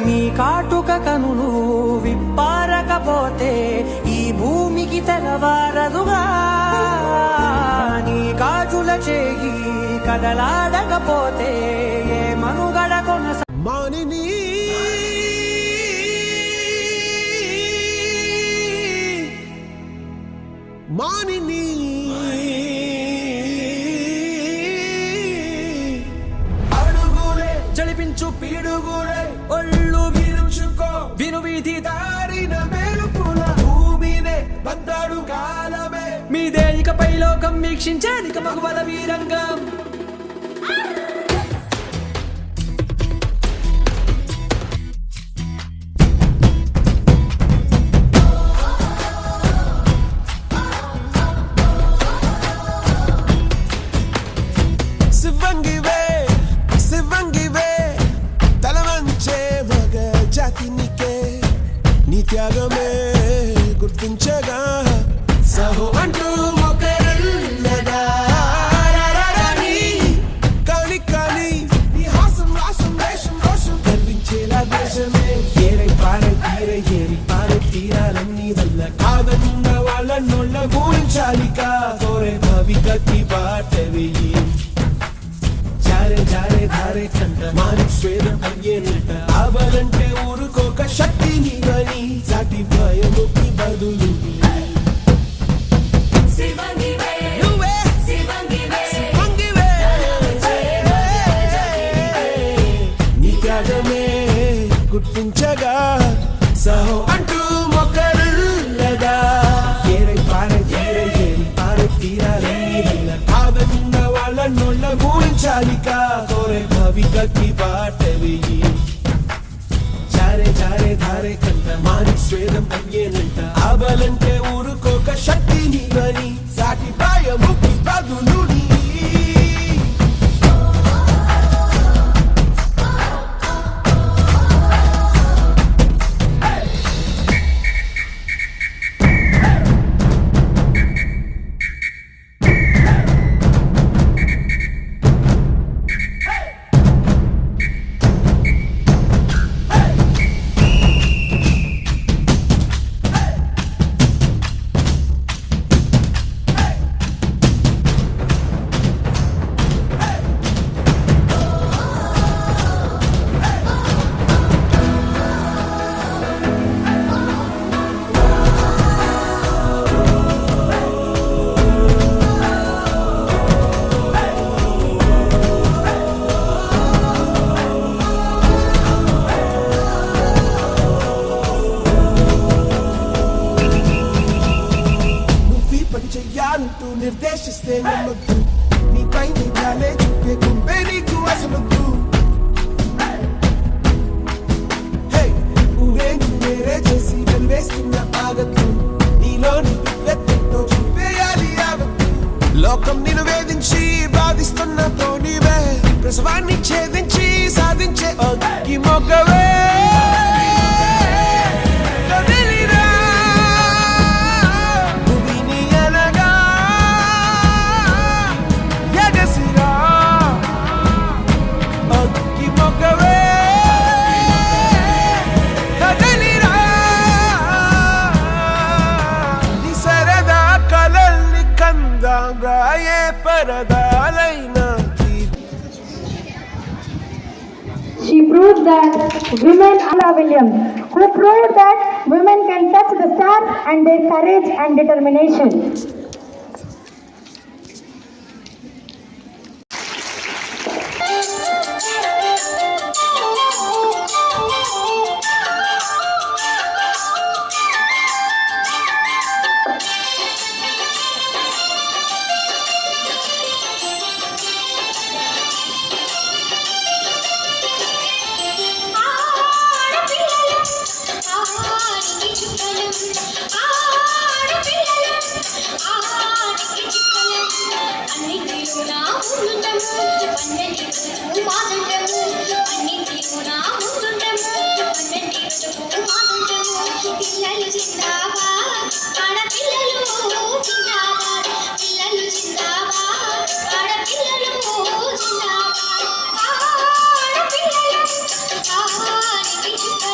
నీ కాటుక కనులు విప్పారకపోతే ఈ భూమికి తెలవారదుగా నీ గాజుల చేయి కదలాడకపోతే ఏ మనుగడ మానిని మానిని అడుగులే జలిపించు పీడుగులే ఒళ్ళు విరుచుకో విను వీధి దారిన మెరుపుల భూమినే బందాడు కాలమే మీదే ఇకపై లోకం వీక్షించానిక మగువల వీరంగం త్యాగమే గుర్తించగా సహో అంటూ ఒకరున్నదా కాని కాని నీ హాసం రాసం వేషం రోషం గర్వించేలా దేశమే ఏరై పారే తీరే ఏరి పారే తీరాలన్నీ వల్ల కాదన్న వాళ్ళ నోళ్ళ గురించాలిక కోరే భవిగతి బాట వెయ్యి జారే జారే ధారే కంట మాని స్వేదం అయ్యేనట ఆవాలంటే ఊరుకోక శక్తి నీవని సాటి భయముకి బదులు నీ త్యాగమే గుర్తించగా సహో అంటూ మొక్కరులగా ఏరై పారే ఏరై ఏరి పారే తీరాలన్నీ వల్ల కాదన్న వాళ్ళ నోళ్ళ గురించాలిక కోరే భవిగతి బాట వెయ్యి జారే జారే ధారే కంట మాని స్వేదం అయ్యేనంట ఆబలంటే ఊరుకోక శక్తి నీవని సాటి భయముకి బదులు చెయ్యాలంటూ నిర్దేశిస్తే నమ్మద్దు నీపై నిజాలే చూపే గుంపే నీకు అసలొద్దు నువ్వే వేరే చేసి వెలివేస్తున్న ఆగద్దు నీలోని విద్వెత్తో చూపేయాలి ఆగద్దు లోకం నిన్ను వేధించి బాధిస్తున్న పోనీవే ప్రసవాన్ని ఛేదించి సాధించే అగ్గి మొగ్గవే She proved that women are Williams, who proved that women can touch the stars and their courage and determination. Thank you.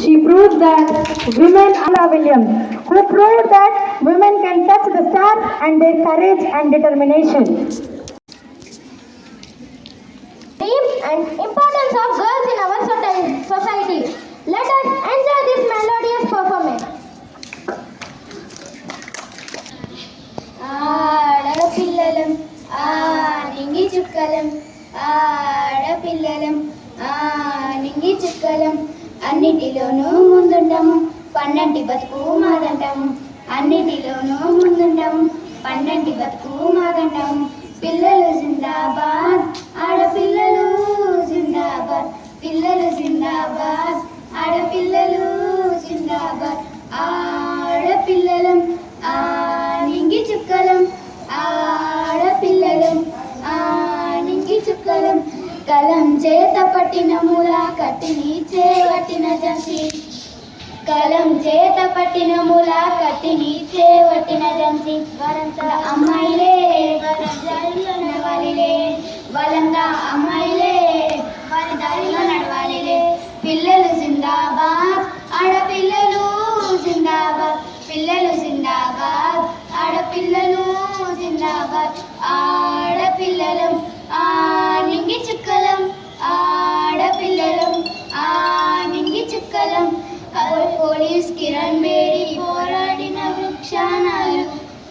She proved that women are Williams, who proved that women can touch the stars and their courage and determination. Name and importance of girls in our society. Let us enjoy this melodious performance. ఆడపిల్లలం నింగి చుక్కలం ఆడపిల్లలం నింగి చుక్కలం అన్నిటిలోనూ ముందుంటాము పన్నంటి బతుకు మాదంటాము అన్నిటిలోనూ ముందుంటాము పన్నంటి బతుకు మాదంటాము పిల్లలు జిందాబాద్ ఆడపిల్లలు జిందాబాద్ పిల్లలు జిందాబాద్ ఆడపిల్లలు జిందాబాద్ ఆడపిల్లలం నింగి చుక్కలం ఆడపిల్లలం నింగి చుక్కలం కలం చేత పట్టిన మూల కట్టిని చేవట్టిన జంసి కలం చేత పట్టిన మూల కట్టిని చేవట్టిన జంసి వరంతా అమ్మాయిలే దారిలో నడవాలిలే బలంగా అమ్మాయిలే వారి దారిలో నడవాలిలే పిల్లలు జిందాబాద్ ఆడపిల్లలు జిందాబాద్ పిల్లలు జిందాబాద్ ఆడపిల్లలు జిందాబాద్ ఆడపిల్లలం నింగి చుక్కలం ఆడపిల్లలం నింగి చుక్కలం పోలీస్ కిరణ్ బేడి పోరాడిన వృక్షానాలు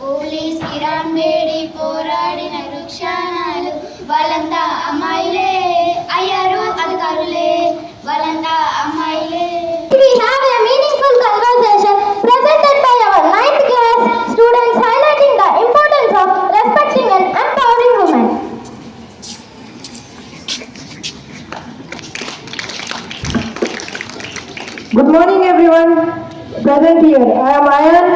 పోలీస్ కిరణ్ బేడి పోరాడిన వృక్షానాలు వాళ్ళంతా అమ్మాయిలే అయ్యారు అధికారులే వాళ్ళంతా అమ్మాయిలే. We have a meaningful conversation presented by our 9th class students highlighting the importance of respecting and empowering women. Good morning everyone. Present here. I am Ayan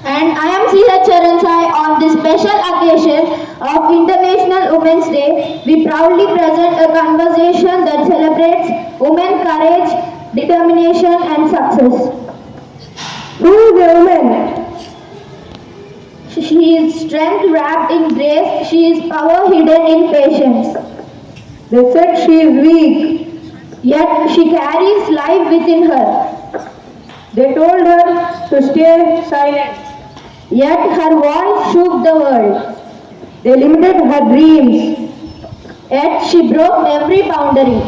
And I am C.H. Charansai. On this special occasion of International Women's Day, we proudly present a conversation that celebrates women's courage, determination and success. Who is a woman? She is strength wrapped in grace, she is power hidden in patience. They said she is weak. Yet she carries life within her. They told her to stay silent. Yet her voice shook the world. They limited her dreams. Yet she broke every boundary.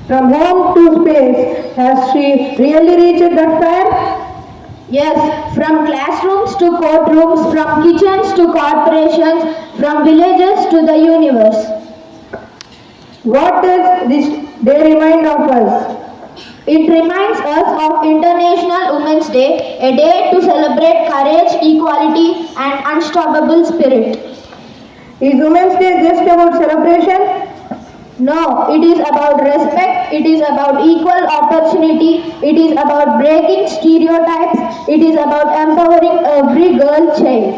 From home to space. Has she really reached that far? Yes, from classrooms to courtrooms, from kitchens to corporations, from villages to the universe. What does this day remind of us? It reminds us of International Women's Day, a day to celebrate courage, equality and unstoppable spirit. Is Women's Day just about celebration? No, it is about respect, it is about equal opportunity, it is about breaking stereotypes, it is about empowering every girl child.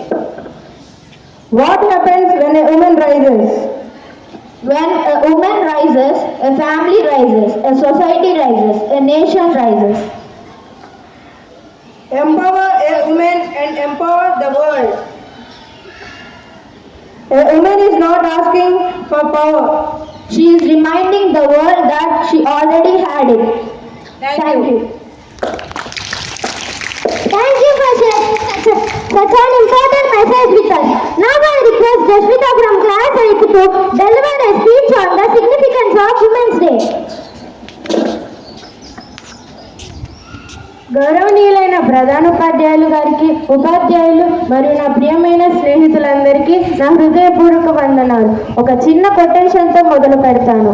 What happens when a woman rises? When a woman rises, a family rises, a society rises, a nation rises. Empower a woman and empower the world. A woman is not asking for power. She is reminding the world that she already had it. Thank you. Thank you for sharing such an important message with us. Now I request Jasmita from class 8 to deliver a speech on the significance of Women's Day. గౌరవనీయులైన ప్రధానోపాధ్యాయులు గారికి, ఉపాధ్యాయులు మరియు నా ప్రియమైన స్నేహితులందరికీ నా హృదయపూర్వక వందనాలు. ఒక చిన్న కొటేషన్తో మొదలు పెడతాను.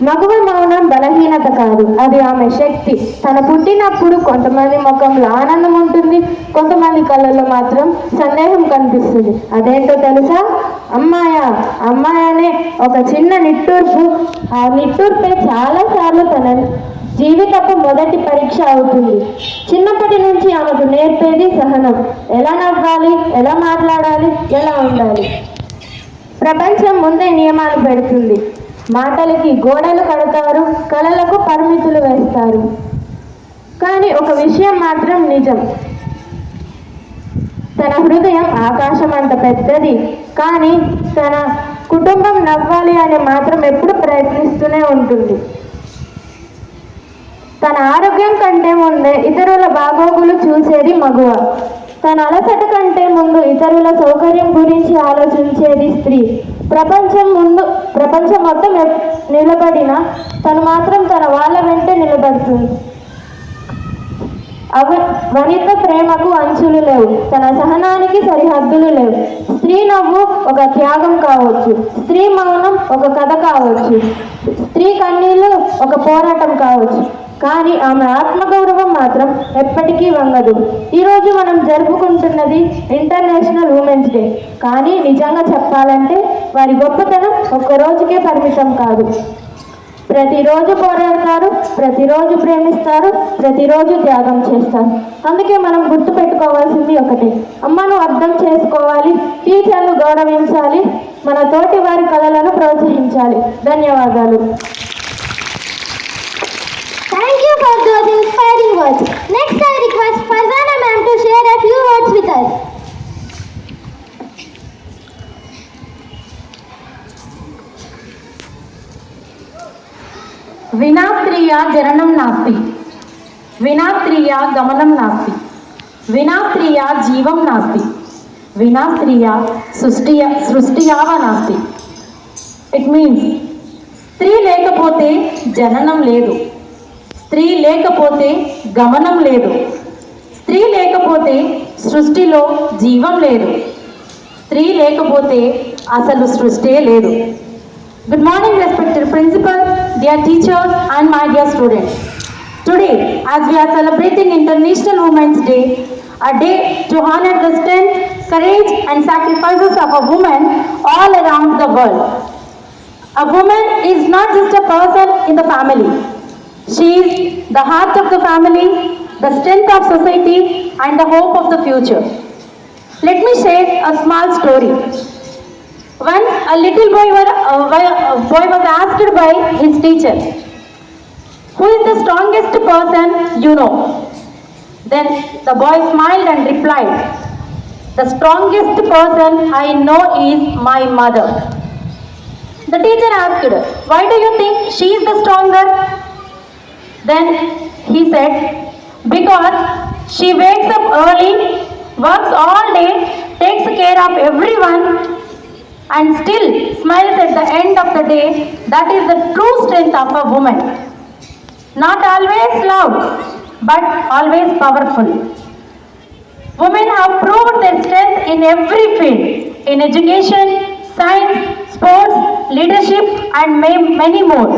మగువ మౌనం బలహీనత కాదు, అది ఆమె శక్తి. తను పుట్టినప్పుడు కొంతమంది ముఖంలో ఆనందం ఉంటుంది, కొంతమంది కళ్ళల్లో మాత్రం సందేహం కనిపిస్తుంది. అదేంటో తెలుసా? అమ్మాయి అనే ఒక చిన్న నిట్టూర్పు. ఆ నిట్టూర్పే చాలాసార్లు తన జీవితపు మొదటి పరీక్ష అవుతుంది. చిన్నప్పటి నుంచి ఆమెకు నేర్పేది సహనం. ఎలా నవ్వాలి, ఎలా మాట్లాడాలి, ఎలా ఉండాలి. ప్రపంచం ముందే నియమాలు పెడుతుంది. మాటలకి గోడలు కడతారు, కళలకు పరిమితులు వేస్తారు. కానీ ఒక విషయం మాత్రం నిజం, తన హృదయం ఆకాశం అంత పెద్దది. కానీ తన కుటుంబం నవ్వాలి అని మాత్రం ఎప్పుడు ప్రయత్నిస్తూనే ఉంటుంది. తన ఆరోగ్యం కంటే ముందే ఇతరుల బాగోగులు చూసేది మగువ. తన అలసట కంటే ముందు ఇతరుల సౌకర్యం గురించి ఆలోచించేది స్త్రీ. ప్రపంచం మొత్తం నిలబడిన తను మాత్రం తన వాళ్ళ వెంటే నిలబడుతుంది. వనిత ప్రేమకు అంచులు లేవు, తన సహనానికి సరిహద్దులు లేవు. స్త్రీ నవ్వు ఒక త్యాగం కావచ్చు, స్త్రీ మౌనం ఒక కథ కావచ్చు, స్త్రీ కన్నీళ్లు ఒక పోరాటం కావచ్చు. కానీ ఆమె ఆత్మగౌరవం మాత్రం ఎప్పటికీ వంగదు. ఈరోజు మనం జరుపుకుంటున్నది ఇంటర్నేషనల్ ఉమెన్స్ డే. కానీ నిజంగా చెప్పాలంటే వారి గొప్పతనం ఒక్క రోజుకే పరిమితం కాదు. ప్రతిరోజు పోరాడతారు, ప్రతిరోజు ప్రేమిస్తారు, ప్రతిరోజు త్యాగం చేస్తారు. అందుకే మనం గుర్తుపెట్టుకోవాల్సింది ఒకటే, అమ్మను అర్థం చేసుకోవాలి, టీచర్లు గౌరవించాలి, మన తోటి వారి కళలను ప్రోత్సహించాలి. ధన్యవాదాలు. Thank you for those inspiring words. Next, I request Farzana ma'am to share a few words with us. వినా స్త్రీయా జననం నాస్తి, వినా స్త్రీయా గమనం నాస్తి, వినా స్త్రీయా జీవం నాస్తి, వినా స్త్రీయా సృష్టియావ నాస్తి. ఇట్ మీన్స్ స్త్రీ లేకపోతే జననం లేదు, స్త్రీ లేకపోతే గమనం లేదు, స్త్రీ లేకపోతే సృష్టిలో జీవం లేదు, స్త్రీ లేకపోతే అసలు సృష్టే లేదు. Good morning, respected principal, dear teachers and my dear students. Today, as we are celebrating International Women's Day, a day to honor the strength, courage and sacrifices of a woman all around the world. A woman is not just a person in the family. She is the heart of the family, the strength of society and the hope of the future. Let me share a small story. Once a little boy was asked by his teacher, "Who is the strongest person you know?" Then the boy smiled and replied, "The strongest person I know is my mother." The teacher asked, "Why do you think she is the stronger?" Then he said, "Because she wakes up early, works all day, takes care of everyone, and still smiles at the end of the day. That is the true strength of a woman. Not always loud, but always powerful." Women have proved their strength in every field, in education, science, sports, leadership, and many more.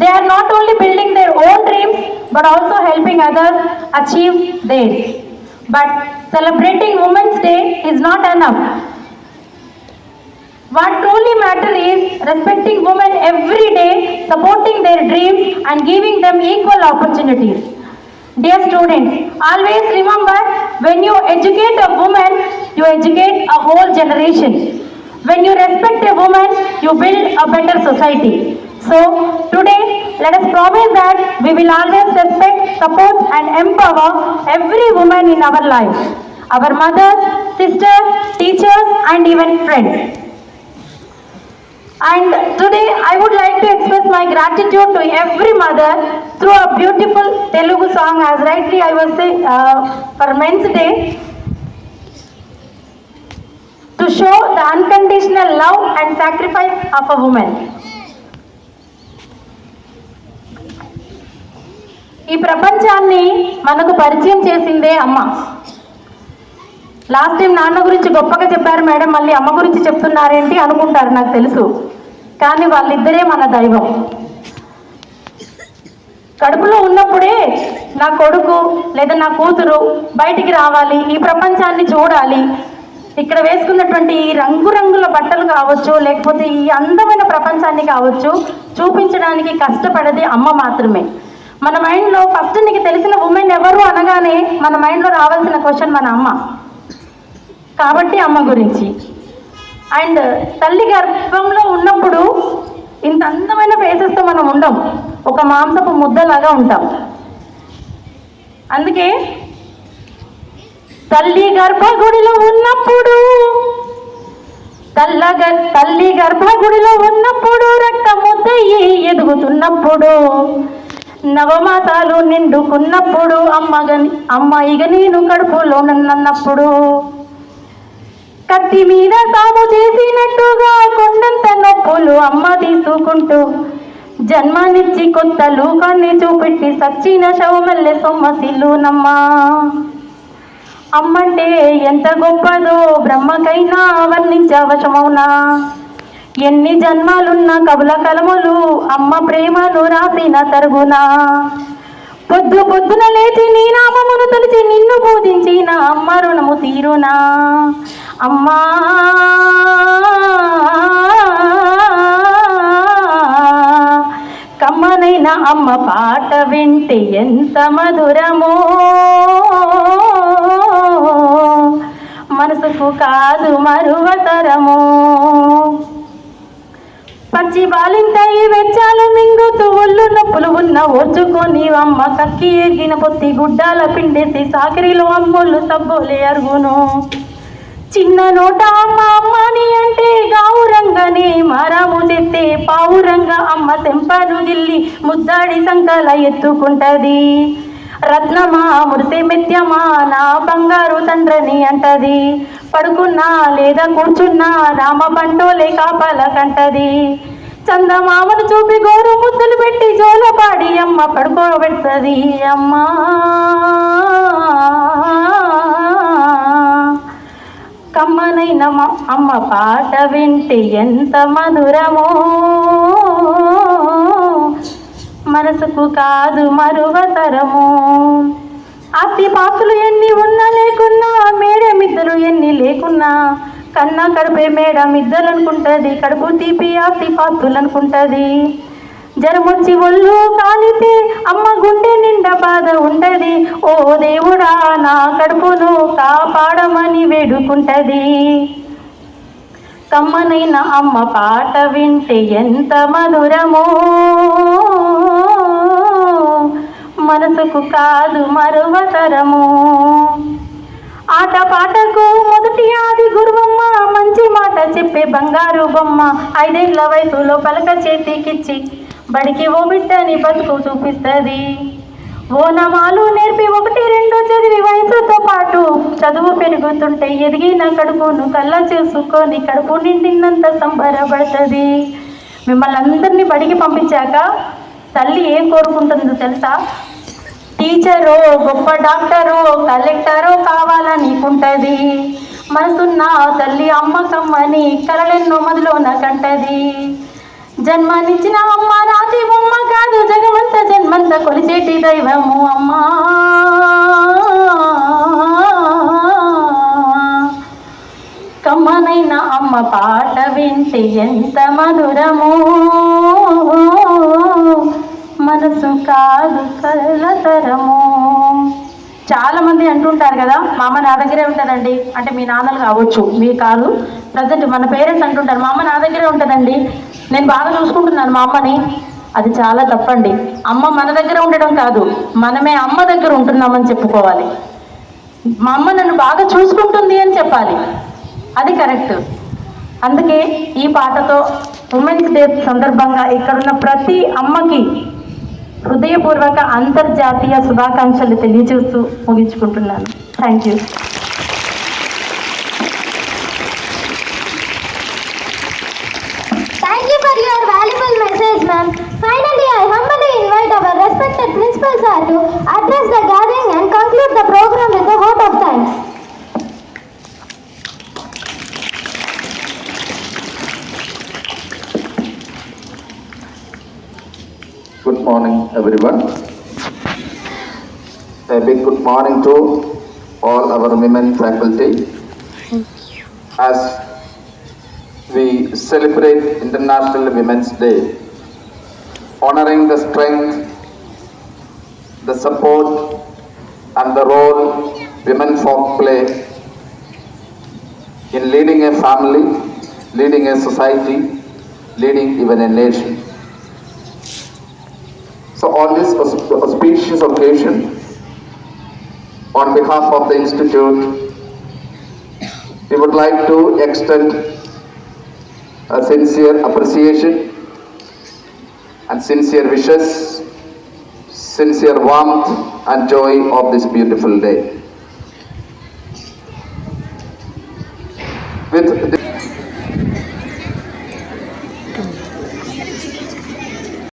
They are not only building their own dreams, but also helping others achieve theirs. But celebrating Women's Day is not enough. What truly matters is respecting women every day, supporting their dreams and giving them equal opportunities. Dear students, always remember, when you educate a woman, you educate a whole generation. When you respect a woman, you build a better society. So, today, let us promise that we will always respect, support and empower every woman in our lives. Our mothers, sisters, teachers and even friends. And today I would like to express my gratitude to every mother through a beautiful Telugu song, as rightly I was saying, for Men's Day, to show the unconditional love and sacrifice of a woman. ఈ ప్రపంచాన్ని మనకు పరిచయం చేసిందే అమ్మ. Last time నాన్న గురించి గొప్పగా చెప్పారు మేడం, మళ్ళీ అమ్మ గురించి చెప్తున్నారేంటి అనుకుంటారు, నాకు తెలుసు. కానీ వాళ్ళిద్దరే మన దైవం. కడుపులో ఉన్నప్పుడే నా కొడుకు లేదా నా కూతురు బయటికి రావాలి, ఈ ప్రపంచాన్ని చూడాలి, ఇక్కడ వేసుకున్నటువంటి ఈ రంగురంగుల బట్టలు కావచ్చు, లేకపోతే ఈ అందమైన ప్రపంచాన్ని కావచ్చు, చూపించడానికి కష్టపడేది అమ్మ మాత్రమే. మన మైండ్లో ఫస్ట్ నీకు తెలిసిన ఉమెన్ ఎవరు అనగానే మన మైండ్లో రావాల్సిన క్వశ్చన్ మన అమ్మ. కాబట్టి అమ్మ గురించి. అండ్ తల్లి గర్భంలో ఉన్నప్పుడు ఇంత అందమైన ఫేసెస్తో మనం ఉండం, ఒక మాంసపు ముద్దలాగా ఉంటాం. అందుకే తల్లి గర్భగుడిలో ఉన్నప్పుడు తల్లి గర్భగుడిలో ఉన్నప్పుడు రక్త ముద్దయ్యి ఎదుగుతున్నప్పుడు నవమాసాలు నిండుకున్నప్పుడు అమ్మాయిగా నేను కడుపులో నన్నప్పుడు కత్తి మీద సాము చేసినట్టుగా కొండంత నొప్పులు అమ్మ తీసుకుంటూ జన్మనిచ్చి కొత్త లోకాన్ని చూపెట్టి సచ్చిన శవమల్లె సొమ్మసిల్లునమ్మా. అమ్మంటే ఎంత గొప్పదో బ్రహ్మకైనా వర్ణించవశమౌనా. ఎన్ని జన్మాలున్న కవుల కలములు అమ్మ ప్రేమను రాసిన తరుగునా. పొద్దు పొద్దున లేచి నీ నామమును తలిచి నిన్ను పూజించిన అమ్మ రుణము తీరునా. అమ్మా కమ్మనైన అమ్మ పాట వింటే ఎంత మధురమో, మనసుకు కాదు మరువతరము. పచ్చి బాలింతై వెచ్చాలు మింగుతూ ఒళ్ళు నొప్పులు ఉన్న ఓర్చుకొని అమ్మ కక్కి ఎగిన పొత్తి గుడ్డాల పిండేసి సాకరిలో అమ్మోళ్ళు సబ్బోలే అరుగును. చిన్న నోట అమ్మ అమ్మని అంటే గావురంగానే మారాము చెత్తే పావురంగా అమ్మ తెంపను గిల్లి ముద్దాడి సంకల ఎత్తుకుంటది. రత్నమా మురిసే మెత్యమా నా బంగారు తండ్రని అంటది. పడుకున్నా లేదా కూర్చున్నా రామ పంటోలే కాపల కంటది. చందమామను చూపి గోరు ముద్దులు పెట్టి జోలపాడి అమ్మ పడుకోబెడుతుంది. అమ్మా కమ్మనైన అమ్మ పాట వింటే ఎంత మధురమో, మనసుకు కాదు మరువతరము. ఆస్తి పాస్తులు ఎన్ని ఉన్నా లేకున్నా, మేడమిద్దరు ఎన్ని లేకున్నా, కన్నా కడుపే మేడమిద్దరు అనుకుంటుంది, కడుపు తీపి ఆస్తి పాస్తులు అనుకుంటుంది. జరమొచ్చి ఒళ్ళు కాలితే అమ్మ గుండె నిండా బాధ ఉంటది. ఓ దేవుడా నా కడుపును కాపాడమని వేడుకుంటది. కమ్మనైన అమ్మ పాట వింటే ఎంత మధురమో, మనసుకు కాదు మరువతరము. ఆట పాటకు మొదటి ఆది గురువమ్మ, మంచి మాట చెప్పే బంగారు బొమ్మ. 5 ఏళ్ల వయసులో పలక చేతికిచ్చి బడికి ఓ బిడ్డని బతుకు చూపిస్తుంది. ఓనమాలు నేర్పి 1, 2 చదివి వయసుతో పాటు చదువు పెరుగుతుంటే ఎదిగిన కడుపును కళ్ళ చూసుకొని కడుపు నిండినంత సంబరపడుతుంది. మిమ్మల్ని అందరినీ బడికి పంపించాక తల్లి ఏం కోరుకుంటుందో తెలుసా? టీచరో గొప్ప డాక్టరో కలెక్టరో కావాలనుకుంటుంది. మనసున్న తల్లి అమ్మకమ్మని కలలెన్నో మదిలోన కంటది. జన్మనిచ్చిన అమ్మ రాతి బొమ్మ కాదు, జగమంత జన్మంత కొలిచేటి దైవము అమ్మా. కమ్మనైన అమ్మ పాట వింటే ఎంత మధురమో, మనసు కాదు కలతరము. చాలా మంది అంటుంటారు కదా, మా అమ్మ నా దగ్గరే ఉంటుందండి అంటే మీ నాన్నలు కావచ్చు, మీ కాదు. ప్రజెంట్ మన పేరెంట్స్ అంటుంటారు మా అమ్మ నా దగ్గరే ఉంటుందండి, నేను బాగా చూసుకుంటున్నాను మా అమ్మని. అది చాలా తప్పండి. అమ్మ మన దగ్గర ఉండడం కాదు, మనమే అమ్మ దగ్గర ఉంటున్నామని చెప్పుకోవాలి. మా అమ్మ నన్ను బాగా చూసుకుంటుంది అని చెప్పాలి, అది కరెక్ట్. అందుకే ఈ పాటతో ఉమెన్స్ డే సందర్భంగా ఇక్కడున్న ప్రతి అమ్మకి హృదయపూర్వక అంతర్జాతీయ శుభాకాంక్షలు తెలియజేస్తూ ముగించుకుంటున్నాను. Thank you. Thank you for your valuable message, ma'am. Finally, I humbly invite our respected principal sir to Good morning, everyone. A big good morning to all our women faculty. As we celebrate International Women's Day, honoring the strength, the support, and the role women folk play in leading a family, leading a society, leading even a nation. So on this auspicious occasion, on behalf of the Institute, we would like to extend a sincere appreciation and sincere wishes, sincere warmth and joy of this beautiful day. With